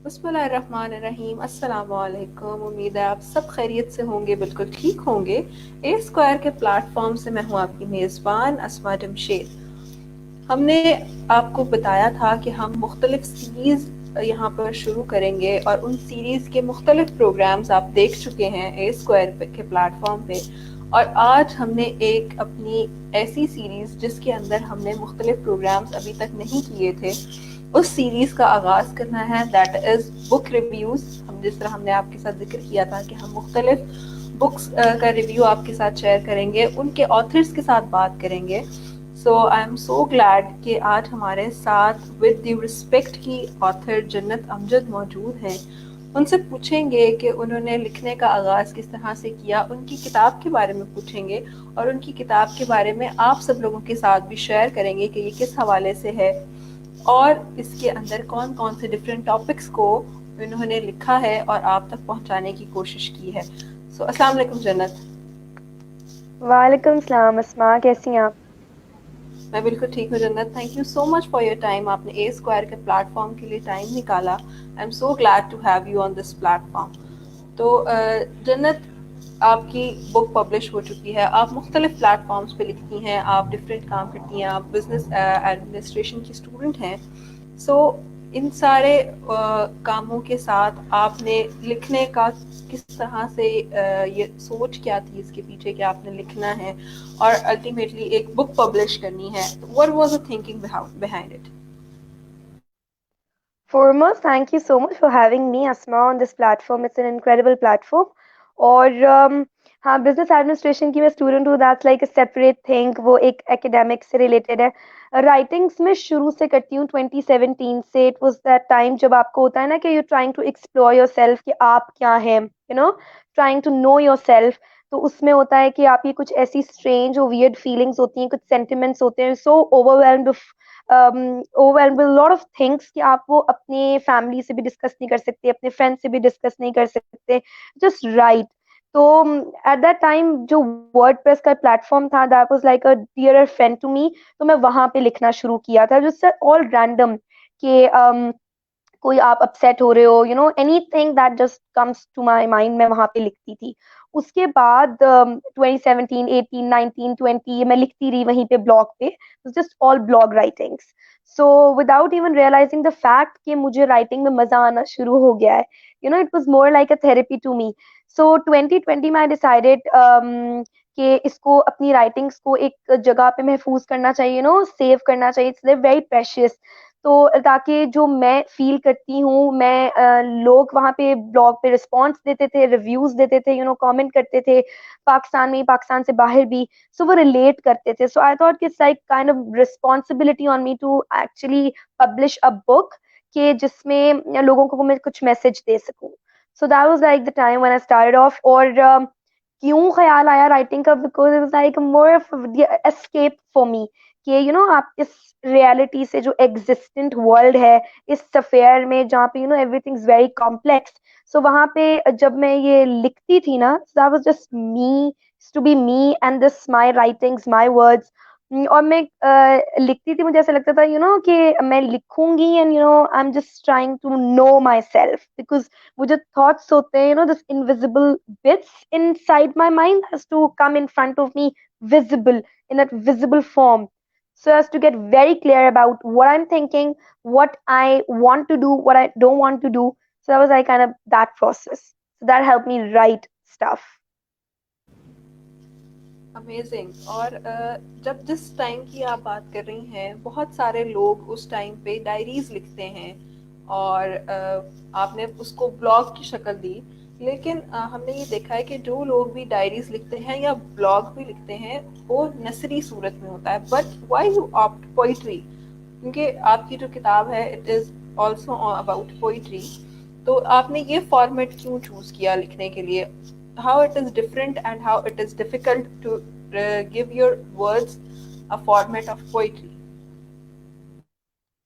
बिस्मिल्लाहिर्रहमानिर्रहीम। अस्सलाम वालेकुम। उम्मीद है आप सब खैरियत से होंगे, बिल्कुल ठीक होंगे। ए स्क्वायर के प्लेटफॉर्म से मैं हूँ आपकी मेज़बान अस्मा जमशेद। हमने आपको बताया था कि हम मुख्तलिफ सीरीज़ यहाँ पर शुरू करेंगे और उन सीरीज़ के मुख्तलिफ प्रोग्राम्स आप देख चुके हैं ए स्क्वायर के प्लेटफॉर्म पे। और आज हमने एक अपनी ऐसी सीरीज़ जिसके अंदर हमने मुख्तलिफ प्रोग्राम्स अभी तक नहीं किए थे, उस सीरीज का आगाज करना है, दैट इज बुक रिव्यूज। हम जिस तरह हमने आपके साथ जिक्र किया था कि हम मुख्तलिफ बुक्स का रिव्यू आपके साथ शेयर करेंगे, उनके ऑथर्स के साथ बात करेंगे। सो आई एम सो ग्लैड कि आज हमारे साथ विद ड्यू रिस्पेक्ट की ऑथर जन्नत अमजद मौजूद हैं। उनसे पूछेंगे कि उन्होंने लिखने का आगाज़ किस तरह से किया, उनकी किताब के बारे में पूछेंगे और उनकी किताब के बारे में आप सब लोगों के साथ भी शेयर करेंगे कि ये किस हवाले से है और इसके अंदर कौन कौन से डिफरेंट टॉपिक्स को उन्होंने लिखा है और आप तक पहुंचाने की कोशिश की है। सो अस्सलाम वालेकुम जन्नत। वालेकुम सलाम अस्मा, कैसी हैं आप? मैं बिल्कुल ठीक हूँ Jannat. Thank you so much for your time. आपने ए स्क्वायर के प्लेटफॉर्म के लिए टाइम निकाला। I am so glad to have you on this platform. तो जन्नत, आपकी बुक पब्लिश हो चुकी है, आप मुख्तलिफ प्लेटफॉर्म्स पे लिखती हैं, आप डिफरेंट काम करती हैं, आप बिजनेस एडमिनिस्ट्रेशन की स्टूडेंट हैं। सो इन सारे कामों के साथ आपने लिखने का किस तरह से ये सोच क्या थी इसके पीछे कि आपने लिखना है और अल्टीमेटली एक बुक पब्लिश करनी है? What was the thinking behind it? Foremost, thank you so much for having me, Asma, on this platform. It's an incredible platform. और हाँ, बिजनेस एडमिनिस्ट्रेशन की मैं स्टूडेंट हूँ, that's like a separate thing, वो एक academic से related है। Writings में शुरू से करती हूँ 2017 से। इट वाज दैट टाइम जब आपको होता है ना कि you trying to explore your self आप क्या हैं, trying to know your self उसमें होता है कि आपकी कुछ ऐसी स्ट्रेंज और वियर्ड फीलिंग्स होती हैं, कुछ सेंटिमेंट्स होते हैं, so overwhelmed, overwhelmed with lot of things, कि आप वो अपने फैमिली से भी डिस्कस नहीं कर सकते, अपने फ्रेंड से भी डिस्कस नहीं कर सकते, जस्ट राइट। तो एट दैट टाइम जो वर्डप्रेस का प्लेटफॉर्म था, that was like a dear friend to me. तो मैं वहां पे लिखना शुरू किया था, जस्ट ऑल रैंडम, कि कोई आप अपसेट हो रहे हो, anything that just comes to my mind, मैं वहां पे लिखती थी। उसके बाद 2017, 18, 19, 20 मैं लिखती रही वहीं पे ब्लॉग पे, just all blog writings. So without even realizing the fact कि मुझे राइटिंग में मजा आना शुरू हो गया है, it was more like a therapy to me. So 2020 में आई डिसाइडेड कि इसको, अपनी राइटिंग्स को एक जगह पे महफूज करना चाहिए, सेव करना चाहिए, इट्स वेरी प्रेशियस। तो ताकि जो मैं फील करती हूँ, मैं लोग वहाँ पे ब्लॉग पे रिस्पॉन्स देते थे, रिव्यूज देते थे, कमेंट करते थे, पाकिस्तान में, पाकिस्तान से बाहर भी, सो वो रिलेट करते थे। सो आई थॉट कि it's like kind of responsibility on me to actually publish a book, कि जिसमें लोगों को मैं कुछ मैसेज दे सकूं। So that was like the time when I started off. और क्यों ख्याल आया राइटिंग का? Because it was like more of escape for me, कि आप इस रियलिटी से, जो एग्जिस्टेंट वर्ल्ड है, इस सफेयर में जहाँ पे everything is very complex. So वहां पे जब मैं ये लिखती थी ना, that was just me, to be me and this my writings, my words. और मैं लिखती थी, मुझे ऐसा लगता था कि मैं लिखूंगी and I am just trying to know myself, because वो जो थॉट्स होते हैं, this invisible bits inside my mind has to come in front of me, visible, in that visible form, so as to get very clear about what I'm thinking, what I want to do, what I don't want to do. So that was like kind of that process. So that helped me write stuff. Amazing. और जब जिस time की आप बात कर रही हैं, बहुत सारे लोग उस टाइम पे डायरीज लिखते हैं और आपने उसको ब्लॉग की शक्ल दी। लेकिन हमने ये देखा है कि जो लोग भी डायरीज लिखते हैं या ब्लॉग भी लिखते हैं, वो नसरी सूरत में होता है। But why you opt poetry? क्योंकि आपकी जो किताब है it is also about poetry. तो आपने ये फॉर्मेट क्यों चूज किया लिखने के लिए? how it is different and how it is difficult to give your words a format of poetry?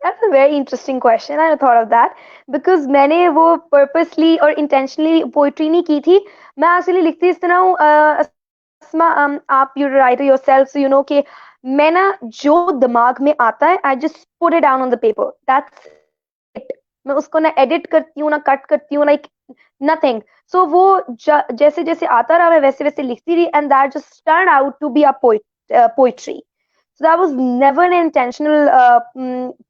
That's a very interesting question. I thought of that because मैंने वो purposely और intentionally poetry नहीं की थी। मैं actually लिखती इस तरह हूँ, अस्मा, आप you writer yourself, so कि मैं ना जो दिमाग में आता है, I just put it down on the paper. That's it. मैं उसको ना एडिट करती हूँ ना कट करती हूँ, लाइक नथिंग। सो वो जैसे जैसे आता रहा मैं वैसे वैसे लिखती रही, and that just turn out to be a poetry. So that was never an intentional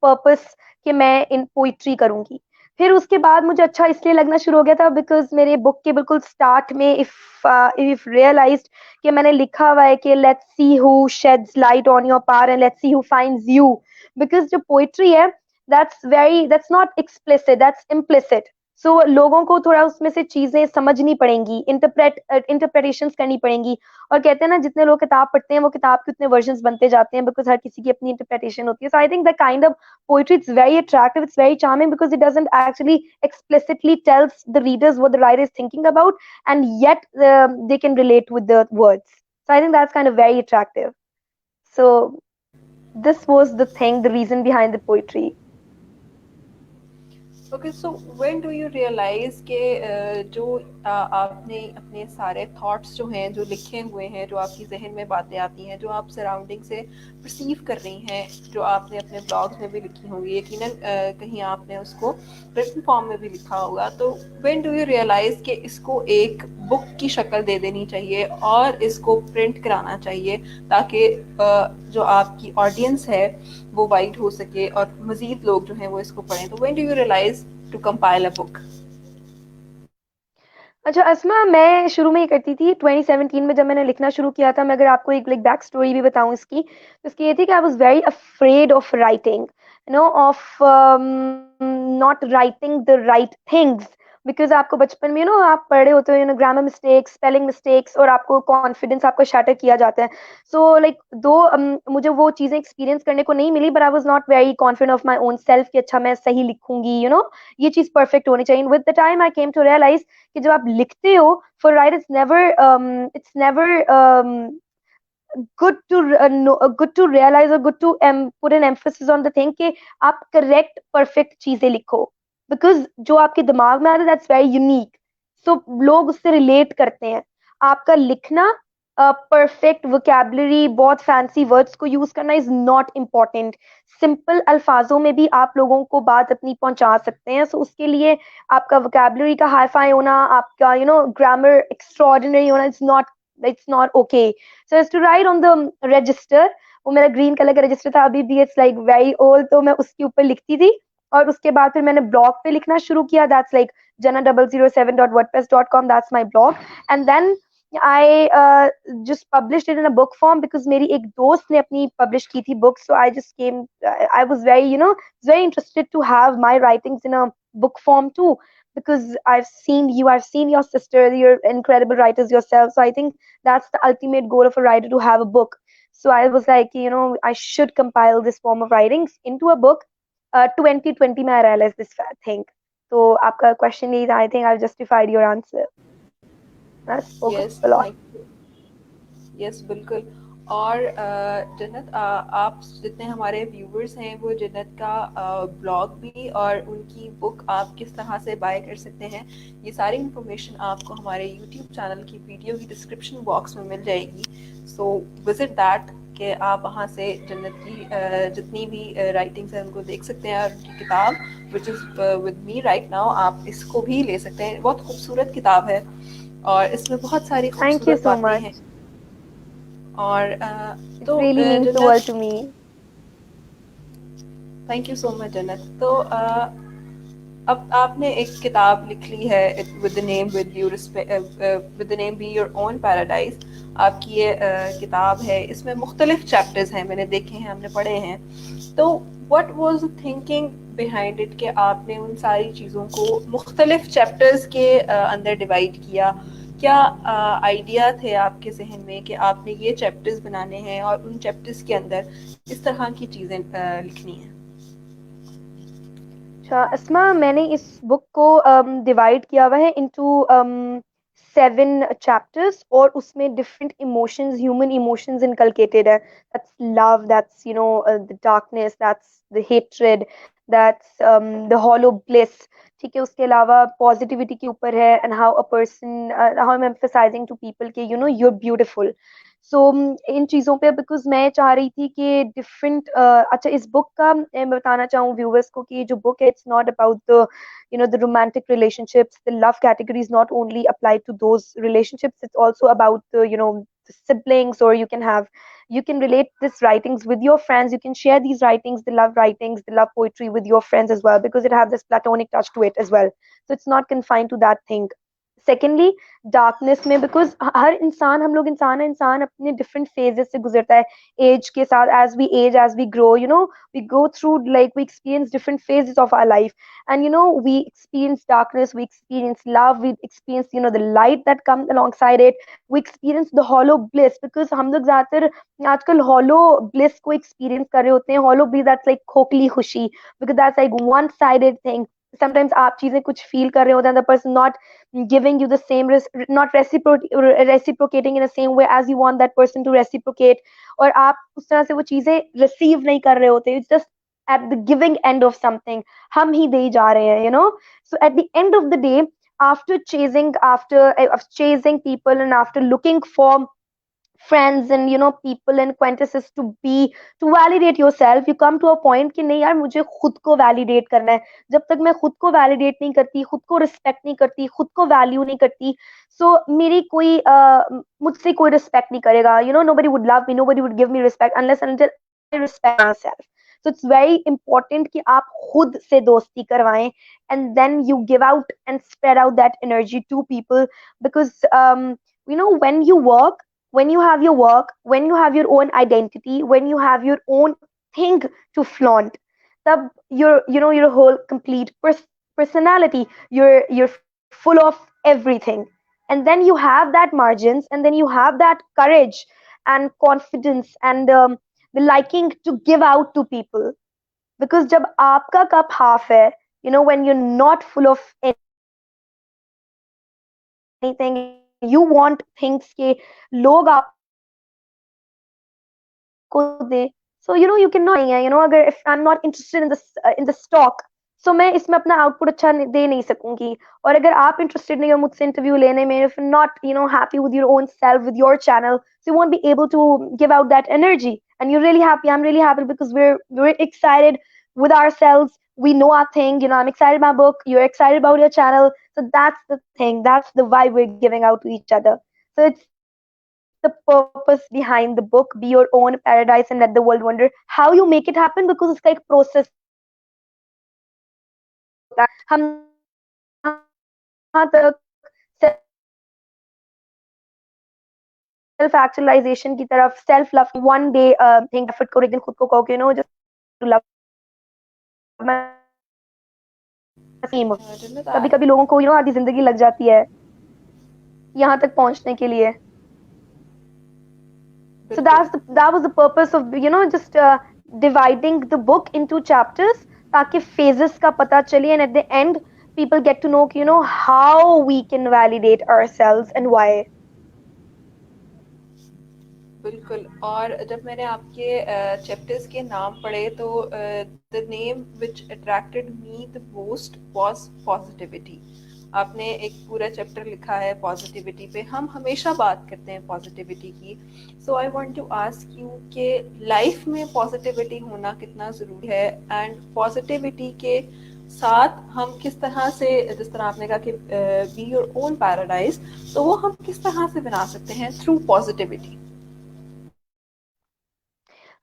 purpose कि मैं इन पोइट्री करूंगी। फिर उसके बाद मुझे अच्छा इसलिए लगना शुरू हो गया था बिकॉज मेरे बुक के बिल्कुल स्टार्ट में इफ रियलाइज्ड कि मैंने लिखा हुआ है कि let's see who sheds light on your path and let's see who finds you. Because जो पोइट्री है that's not explicit, that's implicit. सो लोगों को थोड़ा उसमें से चीजें समझनी पड़ेंगी, इंटरप्रिटेशंस करनी पड़ेंगी। और कहते हैं ना जितने लोग किताब पढ़ते हैं वो किताब के उतने वर्जन्स बनते जाते हैं, बिकॉज हर किसी की अपनी इंटरप्रिटेशन होती है। So I think the kind of poetry, it's very attractive, it's very charming because it doesn't actually explicitly tells the readers what the writer is thinking about, and yet they can relate with the words. So I think that's kind of very attractive. So this was the thing, the reason behind the poetry. Okay, so when do you realize के जो आपने अपने सारे thoughts जो हैं जो लिखे हुए हैं, जो आपकी जहन में बातें आती हैं, जो आप सराउंडिंग से परसीव कर रही हैं, जो आपने अपने ब्लॉग्स में भी लिखी होंगी, यकीनन कहीं आपने उसको रिटन फॉर्म में भी लिखा होगा, तो व्हेन डू यू रियलाइज कि इसको एक बुक की शक्ल दे देनी चाहिए और इसको प्रिंट कराना चाहिए ताकि जो आपकी ऑडियंस है वो वाइड हो सके और मजीद लोग जो हैं वो इसको पढ़ें? तो when do you realize to compile a book? अच्छा अस्मा, मैं शुरू में ही करती थी 2017 में जब मैंने लिखना शुरू किया था। मैं अगर आपको एक लाइक बैक स्टोरी भी बताऊं इसकी, तो इसकी ये थी कि I was very afraid of writing, you know, of not writing the right things. Because आपको बचपन में आप पढ़े होते हो, ग्रामर मिस्टेक्स, स्पेलिंग मिस्टेक्स, और आपको कॉन्फिडेंस आपका शैटर किया जाता है। सो लाइक दो मुझे वो चीजें एक्सपीरियंस करने को नहीं मिली, but I was not very confident of my own self कि अच्छा मैं सही लिखूंगी, ये चीज परफेक्ट होनी चाहिए। With the time I came to realize कि जब आप लिखते हो, for right it's never good to realize or good to put an emphasis on the thing कि आप करेक्ट परफेक्ट चीजें लिखो, बिकॉज जो आपके दिमाग में आता है दैट्स वेरी यूनिक। सो लोग उससे रिलेट करते हैं। आपका लिखना परफेक्ट वोकैबुलरी, बहुत फैंसी वर्ड्स को यूज करना इज नॉट इम्पॉर्टेंट। सिंपल अल्फाजों में भी आप लोगों को बात अपनी पहुंचा सकते हैं। सो उसके लिए आपका वोकैबुलरी का हाई फाई होना, आपका ग्रामर एक्स्ट्रॉर्डिनरी होना, it's not okay. So I used to write on the register. वो मेरा ग्रीन कलर का रजिस्टर था, अभी भी इट्स लाइक वेरी ओल्ड, तो मैं उसके ऊपर लिखती थी। और उसके बाद फिर मैंने ब्लॉग पे लिखना शुरू किया, that's like jana007.wordpress.com, that's my blog. And then I just published it in a book form because मेरी एक दोस्त ने अपनी publish की थी book, so I just came, I was very interested to have my writings in a book form too, because I've seen your sister, you're incredible writers yourself. So I think that's the ultimate goal of a writer, to have a book. So I was like, I should compile this form of writings into a book. 2020 में I realized this thing. So आपका question is, I think I've justified your answer. I've spoken yes, a lot. Thank you. Yes, बिल्कुल। और जन्नत, आप जितने हमारे viewers हैं वो जन्नत का ब्लॉग भी और उनकी बुक आप किस तरह से बाय कर सकते हैं, ये सारी इंफॉर्मेशन आपको हमारे यूट्यूब चैनल की वीडियो की डिस्क्रिप्शन बॉक्स में मिल जाएगी। सो विजिट दैट कि आप वहाँ से जन्नत की जितनी भी राइटिंग्स हैं उनको देख सकते हैं, और उनकी किताब which is with me right now, आप इसको भी ले सकते हैं। बहुत खूबसूरत किताब है और इसमें बहुत सारी Thank you खूबसूरत so बातें हैं। much. और It तो really means the world to जन्नत, me. Thank you so much जन्नत। तो अब आपने एक किताब लिख ली है, with the name with the name B your own paradise. आपकी ये किताब है, इसमें मुख्तलिफ चैप्टर्स हैं, मैंने देखे हैं, हमने पढ़े हैं। तो what was the thinking behind it कि आपने उन सारी चीज़ों को मुख्तलिफ चैप्टर्स के अंदर डिवाइड किया? क्या आइडिया थे आपके जहन में कि आपने ये चैप्टर्स बनाने हैं और उन चैप्टर्स के अंदर इस तरह की चीज़ें लिखनी हैं? अच्छा अस्मा, मैंने इस बुक को डिवाइड किया हुआ है इनटू 7 chapters, और उसमें different emotions, human emotions inculcated है। That's love, that's the darkness, that's the hatred, that's the hollow bliss. ठीक है, उसके अलावा पॉजिटिविटी के ऊपर है, and how a person, how I am emphasizing to people के you're beautiful. सो इन चीज़ों पे बिकॉज मैं चाह रही थी कि डिफरेंट अच्छा इस बुक का मैं बताना चाहूँ व्यूवर्स को कि ये जो बुक है it's not about the the romantic relationships, the love category is not only applied to those relationships, it's also about the siblings, or you can relate this writings with your friends. You can share these writings, the love writings, the love poetry with your friends as well, because it have this platonic touch to it as well. So it's not confined to that thing. Secondly, darkness में because हर इंसान हम लोग इंसान है इंसान अपने different phases से गुजरता है एज के साथ as we age as we grow we go through like we experience different phases of our life, and we experience darkness, we experience love, we experience the light that comes alongside it, we experience the hollow bliss because हम लोग ज्यादातर आजकल hollow bliss को experience कर रहे होते हैं. Hollow bliss, that's like खोखली खुशी, because that's like one sided thing. Sometimes आप चीजें कुछ feel कर रहे होते हैं, the person not giving you the same not reciprocating in the same way as you want that person to reciprocate, और आप उस तरह से वो चीजें receive नहीं कर रहे होते. It's just at the giving end of something, हम ही दे जा रहे हैं, so at the end of the day, after chasing people and after looking for friends and people and acquaintances to validate yourself, you come to a point कि नहीं यार मुझे खुद को validate करना है. जब तक मैं खुद को validate नहीं करती, खुद को respect नहीं करती, खुद को value नहीं करती, so मेरी कोई मुझसे कोई respect नहीं करेगा. Nobody would love me, nobody would give me respect unless and until I respect myself. So it's very important कि आप खुद से दोस्ती करवाएं, and then you give out and spread out that energy to people, because when you work, when you have your work, when you have your own identity, when you have your own thing to flaunt, tab your whole complete personality, you're full of everything, and then you have that margins, and then you have that courage and confidence and the liking to give out to people, because jab aapka cup half hai, when you're not full of anything, you want things ke log को दे. So you cannot नहीं है, अगर if I'm not interested in the stock, so मैं इसमें अपना output अच्छा दे नहीं सकूंगी. और अगर आप इंटरेस्टेड नहीं हो मुझसे इंटरव्यू लेने में, if you're not happy with your own self, with your channel, so you won't be able to give out that energy. And you're really happy, I'm really happy, because we're excited with ourselves, we know our thing. I'm excited about my book, you're excited about your channel, so that's the thing, that's the vibe we're giving out to each other. So it's the purpose behind the book, Be Your Own Paradise and Let the World Wonder. How you make it happen, because it's like process होता है. हम यहाँ तक self actualisation की तरफ, self love, one day think effort करो, एक दिन खुद को कहो कि जस्ट टू लव. कभी कभी लोगों को आधी जिंदगी लग जाती है यहाँ तक पहुंचने के लिए. So that was the purpose of just dividing the book into chapters, ताकि phases का पता चले, and at the end people get to know how we can validate ourselves and why. बिल्कुल. और जब मैंने आपके चैप्टर्स के नाम पढ़े तो the name which attracted me the most was positivity. आपने एक पूरा चैप्टर लिखा है पॉजिटिविटी पे. हम हमेशा बात करते हैं पॉजिटिविटी की. So I want to ask you कि लाइफ में पॉजिटिविटी होना कितना ज़रूरी है, एंड पॉजिटिविटी के साथ हम किस तरह से, जिस तरह आपने कहा कि बी योर ओन पैराडाइज, तो वो हम किस तरह से बना सकते हैं थ्रू पॉजिटिविटी.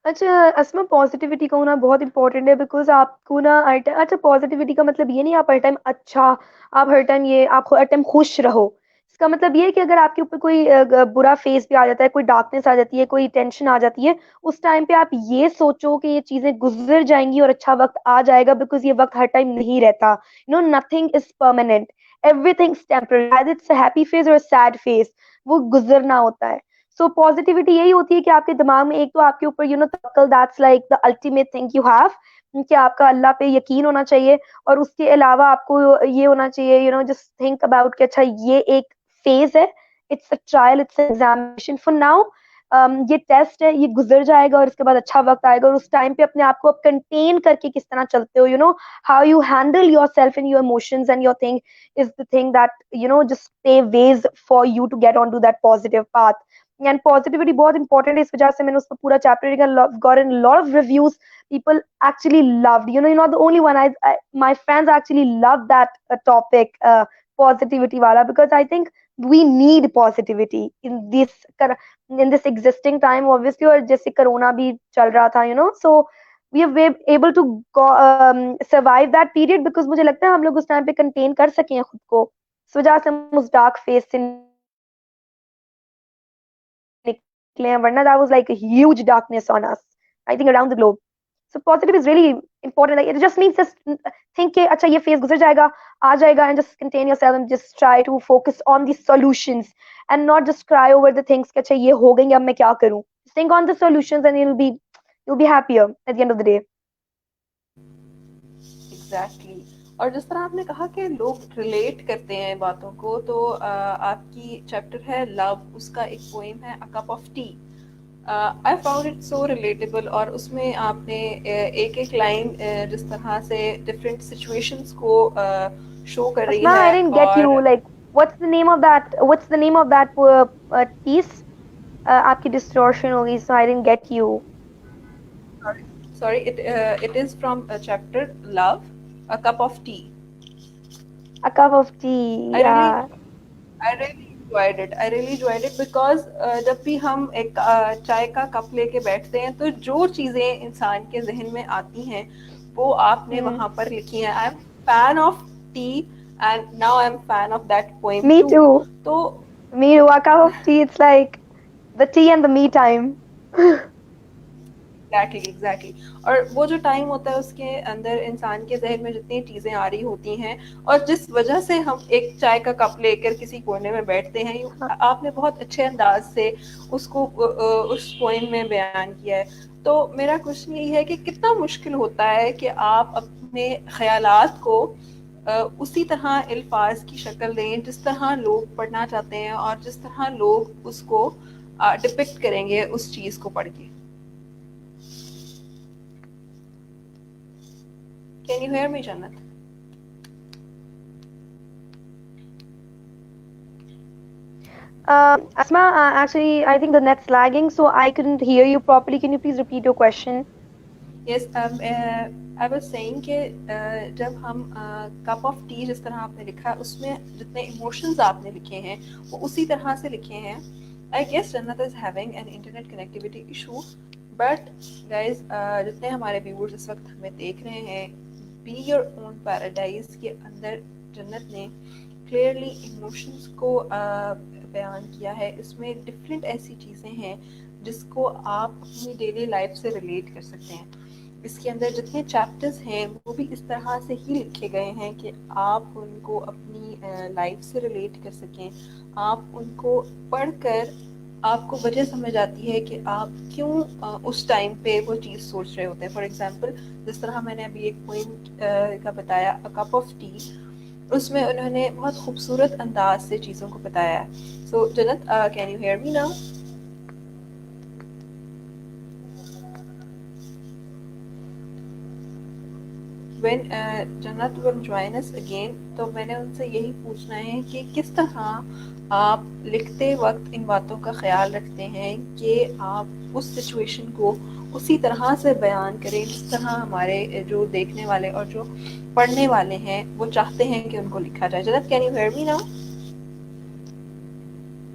अच्छा असमा, पॉजिटिविटी का होना बहुत इंपॉर्टेंट है, बिकॉज आपको ना हर टाइम, अच्छा पॉजिटिविटी का मतलब ये नहीं आप हर टाइम अच्छा, आप हर टाइम आप हर टाइम खुश रहो. इसका मतलब ये है कि अगर आपके ऊपर कोई बुरा फेस भी आ जाता है, कोई डार्कनेस आ जाती है, कोई टेंशन आ जाती है, उस टाइम पे आप ये सोचो कि ये चीजें गुजर जाएंगी और अच्छा वक्त आ जाएगा, बिकॉज ये वक्त हर टाइम नहीं रहता. Nothing is permanent, everything temporary, it's a happy phase और सैड फेज, वो गुजरना होता है. सो पॉजिटिविटी यही होती है कि आपके दिमाग में एक तो आपके ऊपर तवक्कल, that's like the ultimate thing you have, कि आपका अल्लाह पे यकीन होना चाहिए, और उसके अलावा आपको ये होना चाहिए जस्ट थिंक अबाउट कि अच्छा ये एक फेज है, it's a trial, it's examination for now, ये टेस्ट है, ये गुजर जाएगा और इसके बाद अच्छा वक्त आएगा. और उस टाइम पे अपने आप को कंटेन करके किस तरह चलते हो, how you handle yourself in your emotions and your thing is the thing that just pave ways for you to get on to that positive path. And positivity बहुत इंपॉर्टेंट है, इस वजह से मैंने उस पर पूरा chapter gotten a lot of reviews. People actually loved, you're not the only one. My friends actually loved that topic, positivity wala, because I think we need positivity in this existing time, obviously, और जैसे corona भी चल रहा था, so we are able to survive that period, because मुझे लगता है हम लोग उस टाइम पे contain कर सके हैं खुद को, इस वजह से हम उस dark phase से निकले हैं, वरना that was like a huge darkness on us, I think, around the globe. So positive is really important. Like, it just means just think कि अच्छा ये phase गुजर जाएगा, आ जाएगा, and just contain yourself and just try to focus on the solutions and not just cry over the things कि अच्छा ये हो गई, अब मैं क्या करूं. Think on the solutions and you'll be happier at the end of the day. Exactly और जिस तरह आपने कहा कि लोग रिलेट करते हैं बातों को, तो आपकी चैप्टर है लव, उसका एक पोएम है a cup of T. I found it so relatable, और उसमें आपने एक एक लाइन जिस तरह से डिफरेंट सिचुएशंस को शो कर रही Asma, I है. didn't get you. और Like, what's the name of that piece? आपकी distortion हो गई, so I didn't get you. sorry, it is from chapter love, a cup of tea. A cup of tea, I really yeah. I really enjoyed it. I really enjoyed it because जब भी हम एक चाय का cup लेके बैठते हैं, तो जो चीजें इंसान के जहन में आती हैं वो आपने Hmm. वहां पर लिखी हैं. I am fan of tea and now I am fan of that poem Me टू. too. तो Me too. A cup of tea, it's like the tea and the me time. Exactly और वो जो time होता है उसके अंदर इंसान के जहन में जितनी चीजें आ रही होती हैं, और जिस वजह से हम एक चाय का कप लेकर किसी कोने में बैठते हैं, आपने बहुत अच्छे अंदाज से उसको उस पोएम में बयान किया है. तो मेरा क्वेश्चन यही है कि कितना मुश्किल होता है कि आप अपने ख्यालात को उसी तरह अल्फाज की शक्ल दें जिस तरह लोग पढ़ना चाहते हैं, और जिस तरह लोग उसको डिपिक्ट करेंगे उस चीज को पढ़ के. Can you hear me, Jannat? Asma, actually, I think the net's lagging, so I couldn't hear you properly. Can you please repeat your question? Yes, I was saying कि जब हम कप ऑफ टी जिस तरह आपने लिखा, उसमें जितने emotions आपने लिखे हैं वो उसी तरह से लिखे हैं. आई गेस जन्नत is having an internet connectivity issue, but guys जितने हमारे व्यूअर्स इस वक्त हमें देख रहे हैं, बी योर ओन पैराडाइज के अंदर जन्नत ने क्लियरली इमोशंस को बयान किया है. इसमें डिफरेंट ऐसी चीज़ें हैं जिसको आप अपनी डेली लाइफ से रिलेट कर सकते हैं. इसके अंदर जितने चैप्टर्स हैं वो भी इस तरह से ही लिखे गए हैं कि आप उनको अपनी लाइफ से रिलेट कर सकें. आप उनको पढ़कर आपको वजह समझ आती है कि आप क्यों उस टाइम पे वो चीज़ सोच रहे होते हैं. फॉर एग्जांपल, जिस तरह मैंने अभी एक पोइम का बताया अ कप ऑफ टी, उसमें उन्होंने बहुत खूबसूरत अंदाज से चीज़ों को बताया है. सो जन्नत, can you hear me now? When जन्नत will join us again, तो मैंने उनसे यही पूछना है कि किस तरह आप लिखते वक्त इन बातों का ख्याल रखते हैं कि आप उस सिचुएशन को उसी तरह से बयान करें जिस तरह हमारे जो देखने वाले और जो पढ़ने वाले हैं वो चाहते हैं कि उनको लिखा जाए. Jannat, can you hear me now?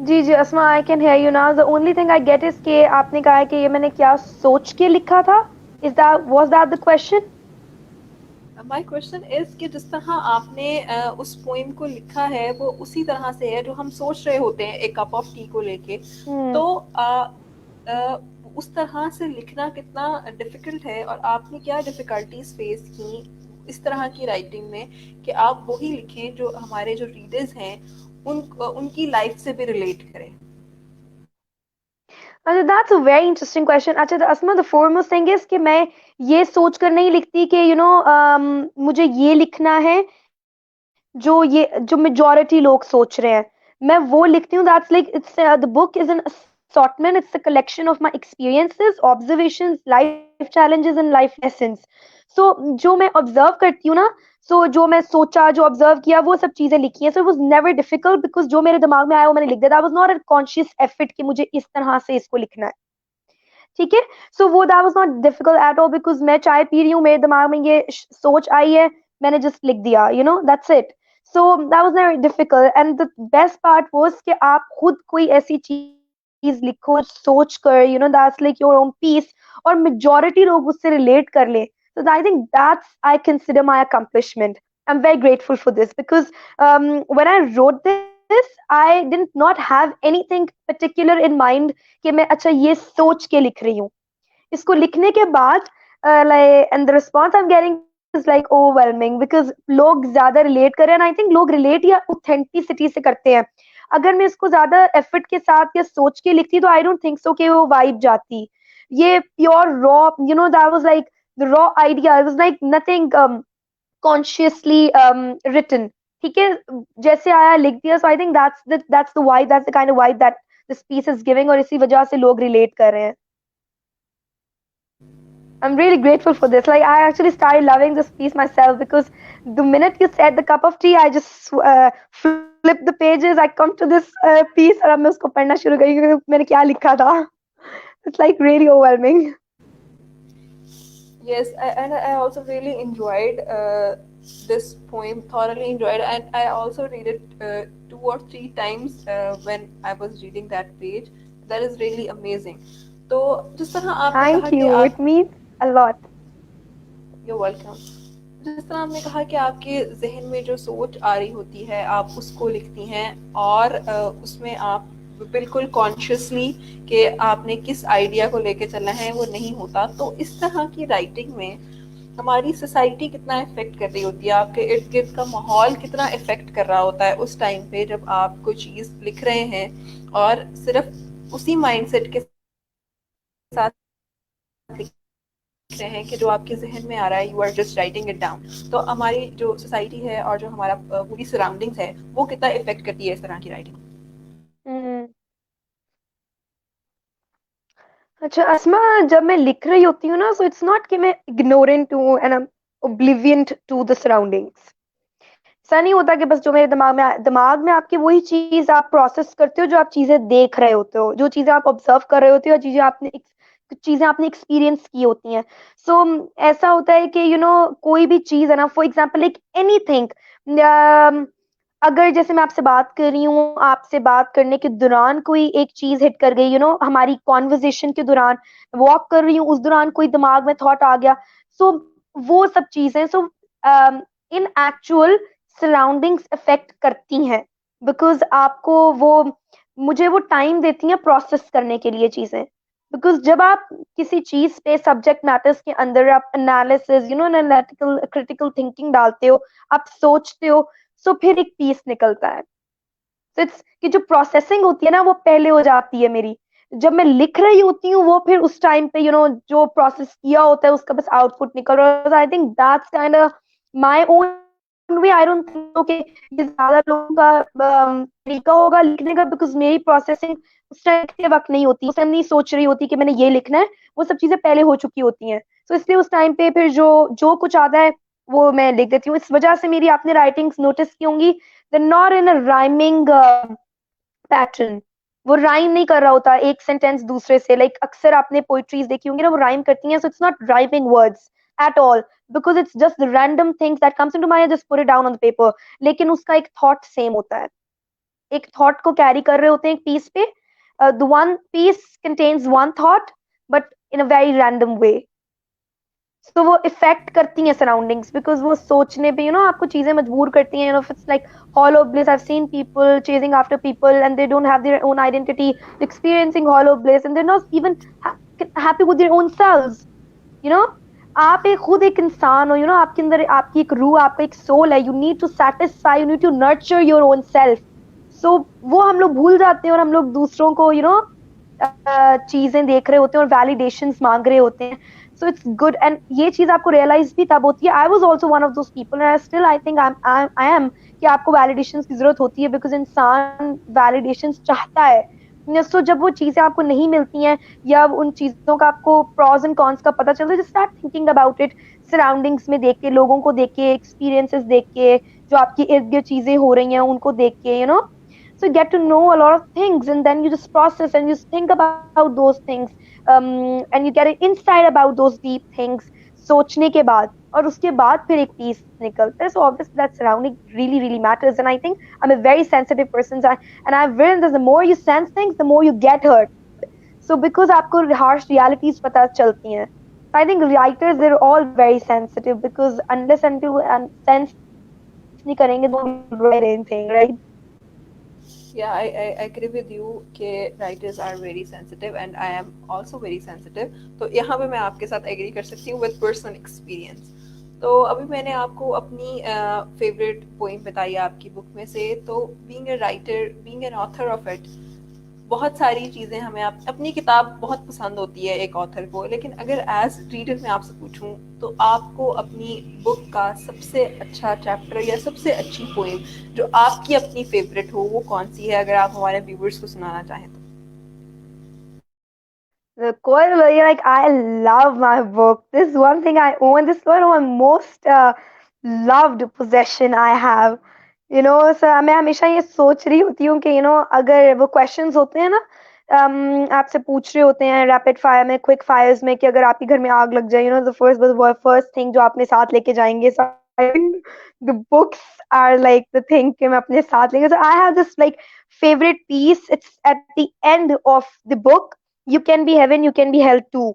जी जी Asma, I can hear you now. The only thing I get is कि आपने कहा है कि ये मैंने क्या सोच के लिखा था. Was that the question? My question is कि जिस तरह आपने उस पोइम को लिखा है वो उसी तरह से है जो हम सोच रहे होते हैं एक कप ऑफ टी को लेके. तो उस तरह से लिखना कितना डिफिकल्ट है, और आपने क्या डिफिकल्टीज फेस की इस तरह की राइटिंग में कि आप वही लिखें जो हमारे जो रीडर्स हैं उनकी लाइफ से भी रिलेट करें. That's a very interesting question. अच्छा, Asma, the foremost thing is कि मैं ये सोच कर नहीं लिखती कि मुझे ये लिखना है जो मेजॉरिटी लोग सोच रहे हैं. मैं वो लिखती हूँ. That's like it's the book is an assortment, it's a collection of my experiences, observations, life challenges and life lessons. So जो मैं observe करती हूँ ना, so जो मैं सोचा, जो observe किया, वो सब चीजें लिखी हैं. So it was never difficult because जो मेरे दिमाग में आया वो मैंने लिख दिया. That was not a conscious effort कि मुझे इस तरह से इसको लिखना है. ठीक है. सो वो that was not difficult at all because मैं चाय पी रही हूँ, मेरे दिमाग में ये सोच आई है, मैंने जस्ट लिख दिया, you know, that's it. So that was not difficult and the best part was कि आप खुद कोई ऐसी चीज लिखो सोच कर, you know, that's like your own piece, और मेजॉरिटी लोग उससे रिलेट कर ले. So I think that's, I consider my accomplishment. I'm very grateful for this because when I wrote this, I did not have anything particular in mind कि मैं अच्छा ये सोच के लिख रही हूँ. इसको लिखने के बाद like and the response I'm getting is like overwhelming because लोग ज्यादा relate कर रहे हैं. And I think लोग relate या authenticity से करते हैं. अगर मैं इसको ज्यादा effort के साथ या सोच के लिखती तो I don't think so कि वो vibe जाती. ये pure raw, you know, that was like the raw idea. It was like nothing consciously written. ठीक है, जैसे आया लिख दिया. So I think that's the vibe, that's the kind of vibe that this piece is giving, और इसी वजह से लोग relate कर रहे हैं. I'm really grateful for this. Like I actually started loving this piece myself because the minute you said the cup of tea, I just flip the pages. I come to this piece और अब मैं उसको पढ़ना शुरू करी क्योंकि मैंने क्या लिखा था. It's like really overwhelming. Yes, and I also really enjoyed this poem, thoroughly enjoyed, and I also read it 2 or 3 times when I was reading that page. That is really amazing. तो जिस तरह आपने कहा Thank कि you. आप It means a lot. You're welcome. जिस तरह आपने कहा कि आपके जहन में जो सोच आ रही होती है आप उसको लिखती हैं और उसमें आप बिल्कुल कॉन्शियसली कि आपने किस आइडिया को लेके चलना है वो नहीं होता. तो इस तरह की राइटिंग में हमारी सोसाइटी कितना इफेक्ट कर रही होती है, आपके इर्द गिर्द का माहौल कितना इफेक्ट कर रहा होता है उस टाइम पे जब आप कोई चीज़ लिख रहे हैं और सिर्फ उसी माइंडसेट के साथ लिख रहे हैं कि जो आपके जहन में आ रहा है, you are just writing it down. तो हमारी जो सोसाइटी है और जो हमारा पूरी सराउंडिंग्स है वो कितना इफेक्ट करती है इस तरह की राइटिंग. अच्छा अस्मा, जब मैं लिख रही होती हूँ ना, सो इट्स नॉट कि मैं इग्नोरेंट हूँ and I am oblivious to the surroundings. ऐसा नहीं होता कि बस जो मेरे दिमाग में आपकी वही चीज आप प्रोसेस करते हो जो आप चीजें देख रहे होते हो, जो चीजें आप ऑब्जर्व कर रहे होते हो, चीजें आपने एक्सपीरियंस की होती हैं. सो ऐसा होता है कि यू नो कोई भी चीज है ना, फॉर एग्जाम्पल लाइक एनीथिंग, अगर जैसे मैं आपसे बात कर रही हूँ, आपसे बात करने के दौरान कोई एक चीज हिट कर गई, यू नो, हमारी कॉन्वर्जेशन के दौरान वॉक कर रही हूँ, उस दौरान कोई दिमाग में थॉट आ गया. सो वो सब चीजें, सो इन एक्चुअल सराउंडिंग्स अफेक्ट करती हैं बिकॉज आपको वो, मुझे वो टाइम देती हैं प्रोसेस करने के लिए चीजें. बिकॉज जब आप किसी चीज पे सब्जेक्ट मैटर्स के अंदर आप analysis, you know, analytical critical thinking डालते हो, आप सोचते हो, सो फिर एक पीस निकलता है. तो इट्स कि जो प्रोसेसिंग होती है ना वो पहले हो जाती है मेरी. जब मैं लिख रही होती हूँ वो फिर उस टाइम पे, यू नो, जो प्रोसेस किया होता है उसका बस आउटपुट निकल रहा है. I think that's kind of my own way. I don't think कि ये ज्यादा लोगों का तरीका होगा लिखने का, बिकॉज मेरी प्रोसेसिंग उस टाइम के वक्त नहीं होती, उस टाइम नहीं सोच रही होती कि मैंने ये लिखना है, वो सब चीजें पहले हो चुकी होती हैं. तो इसलिए उस टाइम पे फिर जो कुछ आता है वो मैं लिख देती हूँ. इस वजह से मेरी आपने राइटिंग्स नोटिस की होंगी, they not in a rhyming pattern. वो राइम नहीं कर रहा होता एक सेंटेंस दूसरे से. लाइक अक्सर आपने पोइट्रीज देखी होंगी ना, वो राइम करती हैं. So it's not rhyming words at all because it's just random things that comes into mind, just put it down on the paper. लेकिन उसका एक थॉट सेम होता है, एक थॉट को कैरी कर रहे होते हैं एक पीस पे. The one piece contains one thought but in a very random way. तो वो इफेक्ट करती हैं सराउंडिंग्स बिकॉज वो सोचने पे, यू नो, आपको चीजें मजबूर करती हैं. You know, it's like hollow bliss. I've seen people chasing after people and they don't have their own identity, experiencing hollow bliss and they're not even happy with their own selves. You know, आप एक खुद एक इंसान हो, you know, आपके अंदर आपकी एक रूह, आपका एक सोल है. You need to satisfy, you need to nurture your own self. So वो हम लोग भूल जाते हैं और हम लोग दूसरों को, यू नो, चीजें देख रहे होते हैं और वैलिडेशंस मांग रहे होते हैं. सो इट्स गुड एंड ये चीज आपको रियलाइज भी तब होती है. I was also one of those people and still I think I am कि आपको वैलिडेशंस की जरूरत होती है बिकॉज इंसान वैलिडेशंस चाहता है. सो जब वो चीजें आपको नहीं मिलती हैं या उन चीजों का आपको प्रॉज एंड कॉन्स का पता चलता है, just start thinking about it, surroundings में देख के, लोगों को देख के, एक्सपीरियंसेस देख के, जो आपकी इर्द गिर्द चीजें हो रही हैं उनको देख के, so you get to know a lot of things, and then you just process and you just think about those things, and you get an insight about those deep things, सोचने के बाद, और उसके बाद फिर एक पीस निकलता है. So obviously that surrounding really really matters, and I think I'm a very sensitive person, and I've written that the more you sense things, the more you get hurt. So because आपको harsh realities पता चलती हैं, I think writers, they're all very sensitive, because unless until and sense नहीं करेंगे तो write anything, right? Yeah, I agree with you कि writers are very sensitive and I am also very sensitive. तो यहाँ पे मैं आपके साथ agree कर सकती हूँ with personal experience. तो अभी मैंने आपको अपनी favorite poem बताई आपकी book में से. तो being a writer, being an author of it, बहुत सारी चीज़ें हमें अपनी किताब बहुत पसंद होती है एक ऑथर को, लेकिन अगर एज रीडर मैं आपसे पूछूं तो आपको अपनी बुक का सबसे अच्छा चैप्टर या सबसे अच्छी पोएम जो आपकी अपनी फेवरेट हो वो कौन सी है, अगर आप हमारे व्यूवर्स को सुनाना चाहें तो? The core, like, I love my book. This is one thing I own. This is one of my most loved possession I have. So मैं हमेशा ये सोच रही होती हूँ कि अगर वो questions होते हैं ना, आपसे पूछ रहे होते हैं रैपिड फायर में, क्विक फायर्स में, कि अगर आपके घर में आग लग जाए, द फर्स्ट थिंग जो आपने साथ लेके जाएंगे. So I think the books are like the thing कि मैं अपने साथ लेंगे. So I have this like favorite piece. It's at the end of the book. You can be heaven, you can be hell too.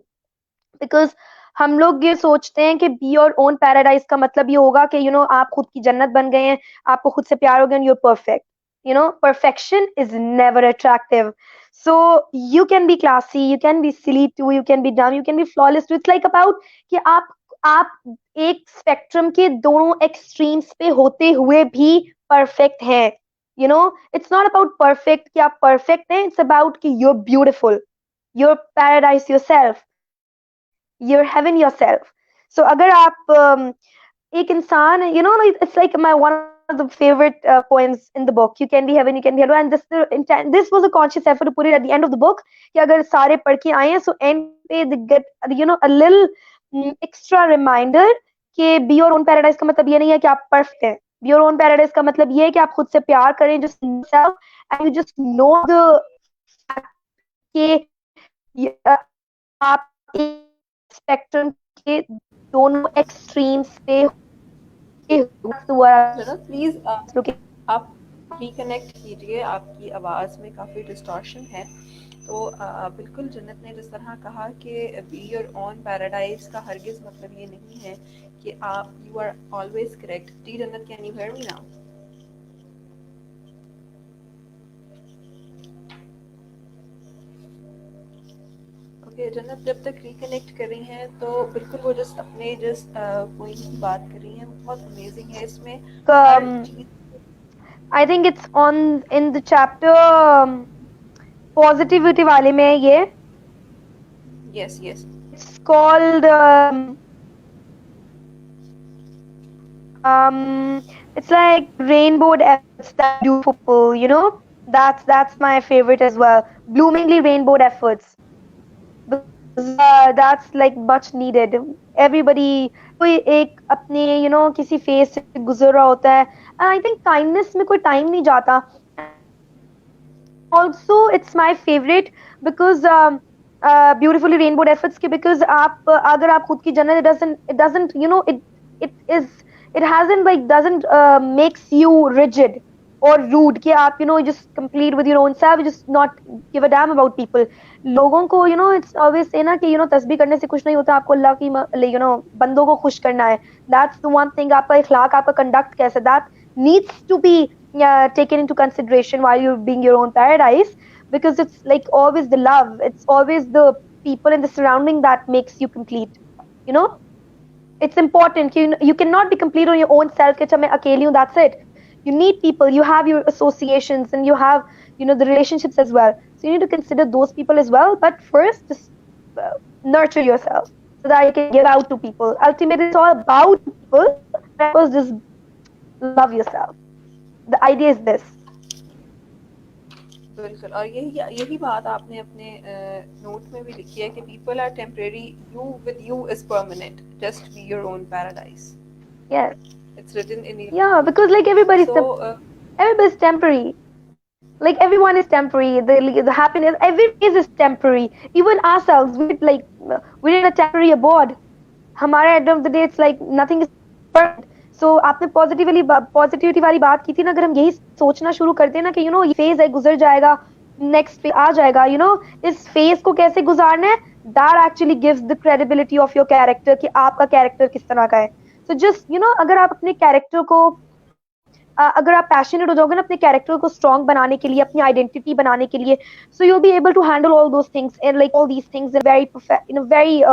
Because हम लोग ये सोचते हैं कि बी योर ओन पैराडाइज का मतलब ये होगा कि आप खुद की जन्नत बन गए हैं, आपको खुद से प्यार हो गया, you're perfect. Perfection is never attractive. So you can be classy, you can be silly too, you can be dumb, you can be flawless too. It's like about कि आप एक स्पेक्ट्रम के दोनों एक्सट्रीम्स पे होते हुए भी परफेक्ट हैं. It's not about perfect कि आप परफेक्ट हैं, it's about कि you're beautiful, you're paradise yourself, you're heaven yourself. So अगर आप एक इंसान, it's like my one of the favorite poems in the book. You can be heaven, you can be hell, and this was a conscious effort to put it at the end of the book कि अगर सारे पढ़ के आए हैं, so end पे they get a little extra reminder कि be your own paradise का मतलब ये नहीं है कि आप perfect हैं. Be your own paradise का मतलब ये है कि आप खुद से प्यार करें, just yourself, and you just know the fact कि आप एक स्पेक्ट्रम के दोनों एक्सट्रीम्स पे जन्नत प्लीज आप रिकनेक्ट कीजिए, आपकी आवाज़ में काफ़ी डिस्टॉर्शन है. तो बिल्कुल जन्नत ने जिस तरह कहा कि बी योर ओन पैराडाइज का हरगिज़ मतलब ये नहीं है कि आप यू आर ऑलवेज करेक्ट. जी जन्नत, can you hear me now? Okay जन्नत, जब तक रिकनेक्ट कर रही हैं तो बिल्कुल वो जस्ट अपने पॉइंट की बात कर रही हैं, बहुत अमेजिंग है इसमें हर चीज. I think it's on in the chapter positivity वाले में ये. Yes, yes. It's called it's like rainbow efforts that do for people. That's my favorite as well. Bloomingly rainbow efforts. That's like much needed. Everybody कोई एक अपने किसी phase से गुजर रहा होता है, and I think kindness में कोई टाइम नहीं जाता. Also it's my favorite because beautifully rainbow efforts के, because आप अगर आप खुद की जन्नत, it doesn't it hasn't like doesn't makes you rigid or rude कि आप just complete with your own self, just not give a damn about people. लोगों को it's always say ना कि तस्बीह करने से कुछ नहीं होता, आपको अल्लाह की बंदों को खुश करना है. That's the one thing. आपका इखलाक, आपका conduct कैसा, that needs to be taken into consideration while you're being your own paradise, because it's like always the love, it's always the people in the surrounding that makes you complete. It's important. You cannot be complete on your own self. कि मैं अकेली हूँ, that's it. You need people, you have your associations, and you have the relationships as well, so you need to consider those people as well. But first, just nurture yourself so that you can give out to people. Ultimately, it's all about people. First, just love yourself. The idea is this. बिल्कुल, और यही यही बात आपने अपने note में भी लिखी है कि people are temporary, you with you is permanent, just be your own paradise. Yes. It's written in your Yeah, book. because like So, everybody's temporary. Like everyone is temporary. The happiness, every phase is temporary. Even ourselves, we're in a temporary abode. हमारा end of the day it's like nothing is permanent. So आपने positivity वाली बात की थी ना, अगर हम यही सोचना शुरू करते हैं ना कि ये फेज है, गुजर जाएगा, नेक्स्ट पे आ जाएगा, इस फेज को कैसे गुजारना है, that actually gives the credibility of your character कि आपका कैरेक्टर किस तरह का है. सो जस्ट अगर आप अपने कैरेक्टर को अगर आप पैशनेट हो जाओगे ना अपने कैरेक्टर को स्ट्रॉन्ग बनाने के लिए, अपनी आइडेंटिटी बनाने के लिए, so you be able to handle all those things and like all these things in a very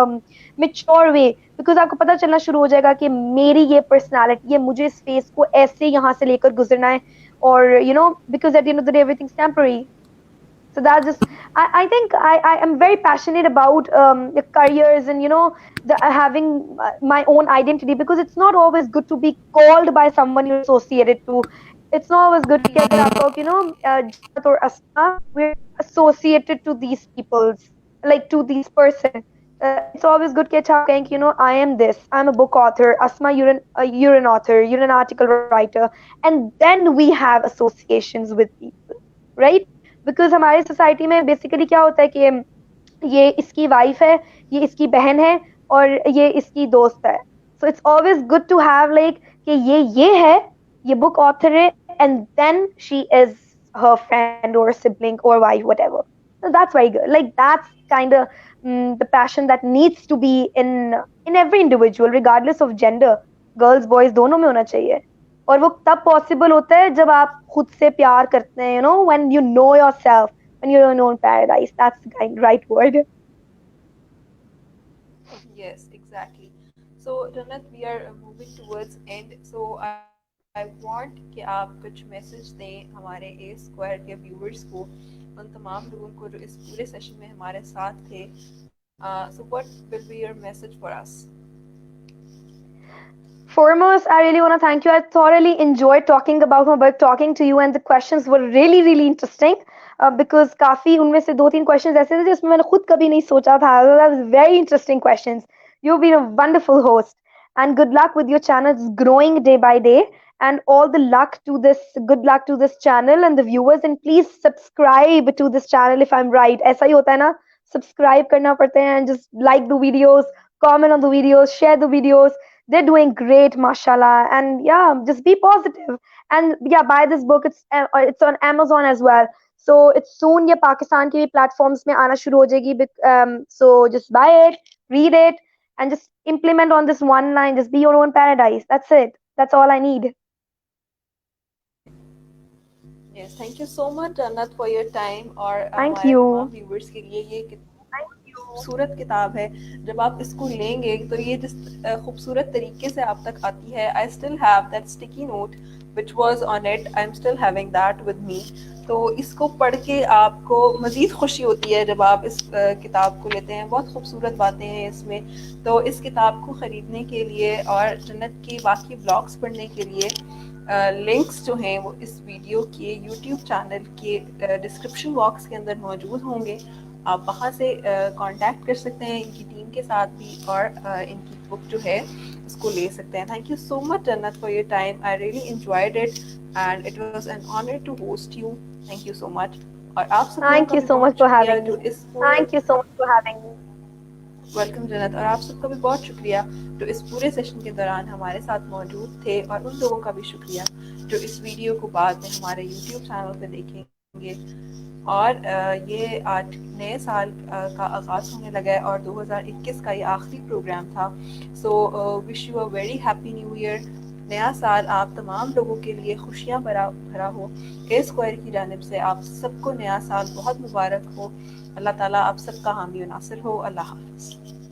mature way. Because आपको पता चलना शुरू हो जाएगा कि मेरी ये पर्सनालिटी है, मुझे इस फेस को ऐसे यहाँ से लेकर गुजरना है, और because at the end of the day everything is temporary. So that's just, I think I am very passionate about the careers and having my own identity, because it's not always good to be called by someone you're associated to. It's not always good कि अगर आप लोग Jannat or Asma, we're associated to these people's, like to these person. It's always good कि अच्छा आप कहें कि I am this, I'm a book author. Asma, you're an author, you're an article writer, and then we have associations with people, right? Because हमारे society में basically क्या होता है कि ये इसकी वाइफ है, ये इसकी बहन है, और ये इसकी दोस्त है. So it's always good to have like कि ये है, ये बुक ऑथर है, and then she is her friend or sibling or wife, whatever. So that's very good. Like that's kind of the passion that needs to be in every individual, regardless of gender. Girls, boys, दोनों में होना चाहिए. और वो तब possible होता है जब आप खुद से प्यार करते हैं, when you know yourself, when you're in your own paradise. That's the right word. yes, exactly. So, Jannat, we are moving towards end. So, I want कि आप कुछ मैसेज दें हमारे ए स्क्वायर के व्यूअर्स को, उन तमाम लोगों को जो इस पूरे सेशन में हमारे साथ थे. So, what will be your message for us? Foremost, I really want to thank you. I thoroughly enjoyed talking about my book, talking to you, and the questions were really, really interesting. Because काफी उनमें से 2-3 questions ऐसे थे जिसमें मैंने खुद कभी नहीं सोचा था. So that was very interesting questions. You've been a wonderful host, and good luck with your channel. It's growing day by day, and all the luck to this. Good luck to this channel and the viewers, and please subscribe to this channel if I'm right. ऐसा ही होता है ना, subscribe करना पड़ता है, and just like the videos, comment on the videos, share the videos. They're doing great, mashallah, and yeah, just be positive. And yeah, buy this book. It's on Amazon as well. So it's soon ये पाकिस्तान के भी platforms में आना शुरू हो जाएगी. So just buy it, read it, and just implement on this one line. Just be your own paradise. That's it. That's all I need. Yes, thank you so much, Jannat, for your time. और Thank हमारे you. तमाम viewers के लिए ये खूबसूरत किताब है. जब आप इसको लेंगे तो ये जिस खूबसूरत तरीके से आप तक आती है. I still have that sticky note which was on it. I am still having that with me. तो इसको पढ़ के आपको मज़ीद खुशी होती है जब आप इस किताब को लेते हैं. बहुत खूबसूरत बातें हैं इसमें. तो इस किताब को ख़रीदने के लिए और जन्नत की बाकी ब्लॉग्स पढ़ने के लिए लिंक्स जो हैं वो इस वीडियो के यूट्यूब चैनल के डिस्क्रिप्शन बॉक्स के अंदर मौजूद होंगे. आप वहाँ से कांटेक्ट कर सकते हैं इनकी टीम के साथ भी, और इनकी बुक जो है उसको ले सकते हैं. Thank you so much Jannat for your time. I really enjoyed it and it was an honour to host you. Thank you so much. और आप सब Thank you so much for having me. Thank you so much for having me. Welcome जन्नत. और आप सबका भी बहुत शुक्रिया जो इस पूरे सेशन के दौरान हमारे साथ मौजूद थे, और उन लोगों का भी शुक्रिया जो इस वीडियो को बाद में हमारे यूट्यूब चैनल पे देखेंगे. और ये आज नए साल का आगाज़ होने लगा है और 2021 का ये आखिरी प्रोग्राम था. So wish you a very happy new year. नया साल आप तमाम लोगों के लिए खुशियाँ भरा हो. ए स्क्वायर की जानिब से आप सबको नया साल बहुत मुबारक हो. अल्लाह ताला आप सबका हामी व नासिर हो. अल्लाह हाफ़िज़.